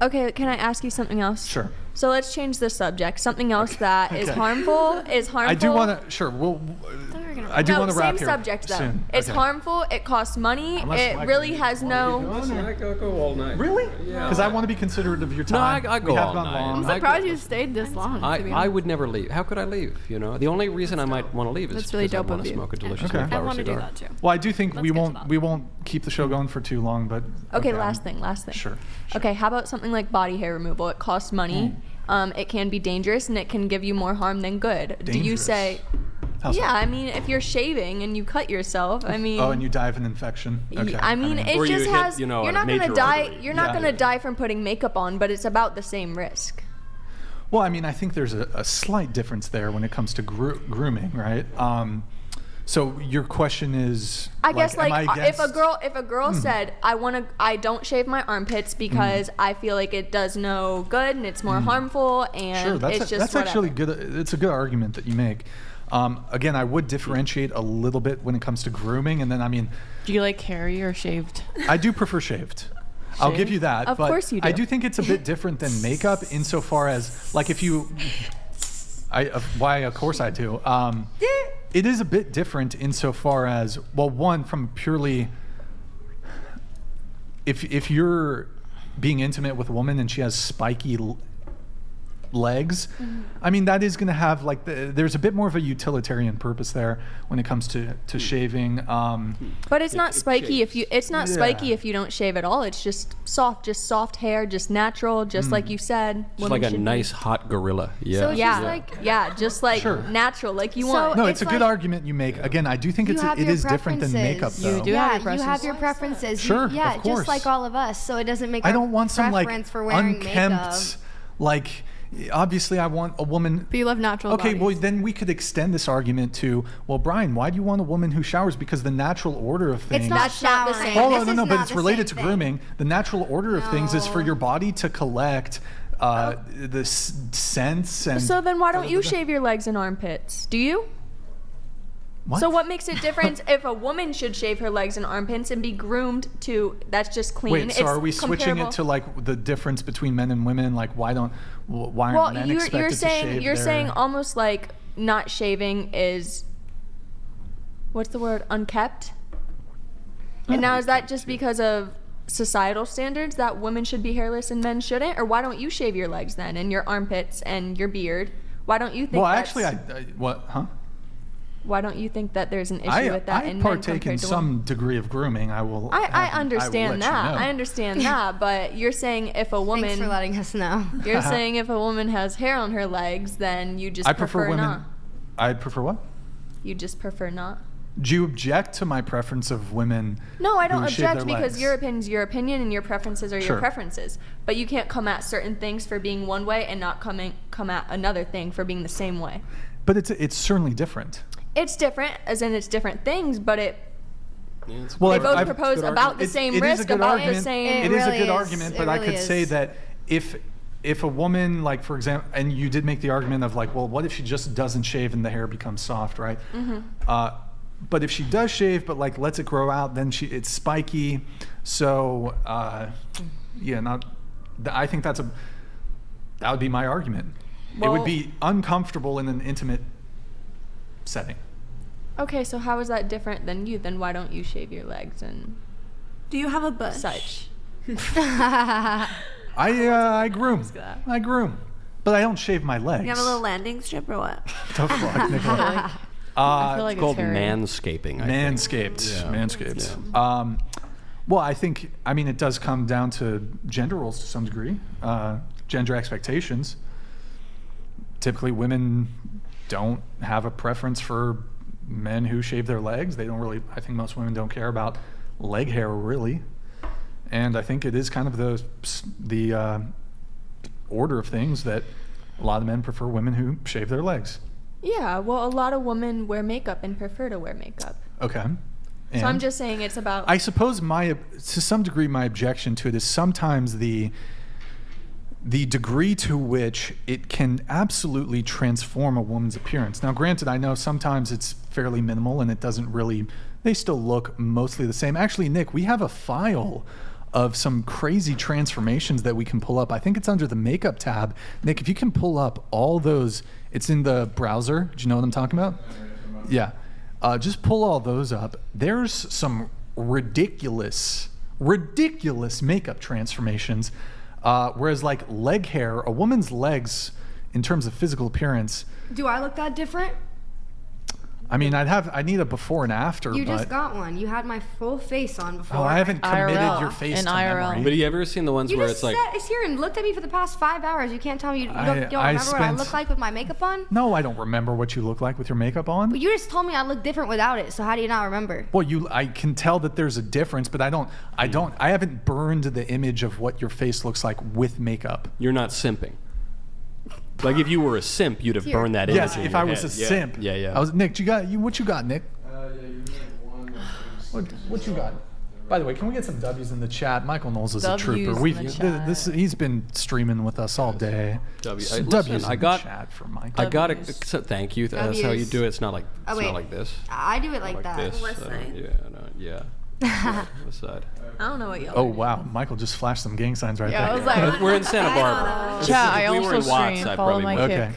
Okay, can I ask you something else? Sure. So let's change the subject. Something else that is harmful. I do want to. Sure. I do want to wrap here. Same subject though. Soon. It's harmful. It costs money. It really has no. I go all night. Really? Yeah. Because I want to be considerate of your time. No, I go all night. I'm surprised you stayed this long. I would never leave. How could I leave? You know, the only reason I might want to leave is because I want to smoke a delicious flower cigar. I want to do that too. Well, I do think we won't keep the show going for too long, but okay. Last thing. Sure. Okay, how about something like body hair removal? It costs money. It can be dangerous and it can give you more harm than good. Dangerous? Do you say? I mean, if you're shaving and you cut yourself, I mean. Oh, and you die of an infection. Okay. I mean, it or just you has. Hit, you're not gonna die. You're not gonna die from putting makeup on, but it's about the same risk. Well, I mean, I think there's a slight difference there when it comes to grooming, right? So your question is, I guess if a girl said, I don't shave my armpits because I feel like it does no good and it's more harmful and it's just that's actually good. It's a good argument that you make. Again, I would differentiate a little bit when it comes to grooming, and then I mean, do you like hairy or shaved? I do prefer shaved. I'll give you that. Of course you do. I do think it's a bit different than makeup insofar as, like, if you, why of course I do. It is a bit different insofar as, well, one, from purely, if you're being intimate with a woman and she has spiky legs, I mean, that is going to have, like, there's a bit more of a utilitarian purpose there when it comes to shaving. But it's not spiky if you don't shave at all. It's just soft hair, just natural, just like you said. Just like a nice hot gorilla. Yeah. So just like natural, like you want. No, it's a good argument you make. Again, I do think it is different than makeup, though. You do have your preferences. You have your preferences. Sure, yeah, of course. Just like all of us. So it doesn't make I don't want some, like, for wearing unkempt, makeup. like. Obviously, I want a woman. But you love natural bodies. Well, then we could extend this argument to, well, Brian, why do you want a woman who showers? Because the natural order of things. It's not showering. the same. Oh, no, but it's related to grooming. The natural order of things is for your body to collect the scents and. So then, why don't you shave your legs and armpits? Do you? What? So what makes it different if a woman should shave her legs and armpits and be groomed to that's just clean? Wait, so are we switching it to, like, the difference between men and women? Like, why aren't men expected to shave you're their... saying almost like not shaving is, what's the word, unkept? And now is that just because of societal standards that women should be hairless and men shouldn't? Or why don't you shave your legs then and your armpits and your beard? Why don't you think Well, actually, what, huh? Why don't you think that there's an issue with that in men partake compared in to some women? degree of grooming. I understand that. I understand that. But you're saying if a woman... Thanks for letting us know. You're saying if a woman has hair on her legs, then you just prefer women. not. I prefer what? You just prefer not? Do you object to my preference of women? No, I don't who shave object their because legs? your opinion's your opinion and your preferences are Sure. your preferences. But you can't come at certain things for being one way and not come at another thing for being the same way. But it's certainly different. It's different, as in it's different things, but they Well, both propose about the same risk, about the same... It is a good argument, but I could say that if a woman, like, for example, and you did make the argument of, like, well, what if she just doesn't shave and the hair becomes soft, right? But if she does shave, but, like, lets it grow out, then it's spiky. So, I think that would be my argument. Well, it would be uncomfortable in an intimate setting. Okay, so how is that different than you? Then why don't you shave your legs and do you have a bush? Such. I groom. I groom. But I don't shave my legs. You have a little landing strip or what? The fuck, Nicola? I feel like it's called hairy. manscaping. Manscaped. Yeah. Manscaped. Yeah. Well, I think, it does come down to gender roles to some degree, gender expectations. Typically, women don't have a preference for men who shave their legs. They don't really, I think most women don't care about leg hair, really. And I think it is kind of the order of things that a lot of men prefer women who shave their legs. Yeah, well, a lot of women wear makeup and prefer to wear makeup. Okay. So I'm just saying it's about... I suppose to some degree my objection to it is sometimes the degree to which it can absolutely transform a woman's appearance. Now, granted, I know sometimes it's fairly minimal and it doesn't really... They still look mostly the same. Actually, Nick, we have a file of some crazy transformations that we can pull up. I think it's under the makeup tab. Nick, if you can pull up all those, it's in the browser. Do you know what I'm talking about? Yeah. Just pull all those up. There's some ridiculous makeup transformations. Whereas like leg hair, a woman's legs, in terms of physical appearance. Do I look that different? I mean, I need a before and after. You just got one. You had my full face on before. Oh, I haven't committed IRL. your face In to IRL. memory. But have you ever seen the ones You where just it's like, sat here and looked at me for the past 5 hours. You can't tell me you don't I remember what I spent- look like with my makeup on? No, I don't remember what you look like with your makeup on. But you just told me I look different without it, so how do you not remember? Well, I can tell that there's a difference, but I haven't burned the image of what your face looks like with makeup. you're not simping? Like if you were a simp, you'd have Here. burned that image. Yes, in if your I was head. a Yeah. simp. Yeah. Nick, what you got, Nick? What you got? By the way, can we get some W's in the chat? Michael Knowles is a trooper. W's in the chat. He's been streaming with us all day. W. Some Listen, W's I in got- the chat for Michael. I got it. W's. So thank you. That's how you W's. do it. It's not like Oh, wait. like this. I do it like Like that. this. West side. Yeah. West side. I don't know what y'all. Oh wow, Michael just flashed some gang signs right Yeah, I there. was like, We're in Santa Barbara. chat, I If we were also in Watts, stream. I Follow probably my would. Okay. kick.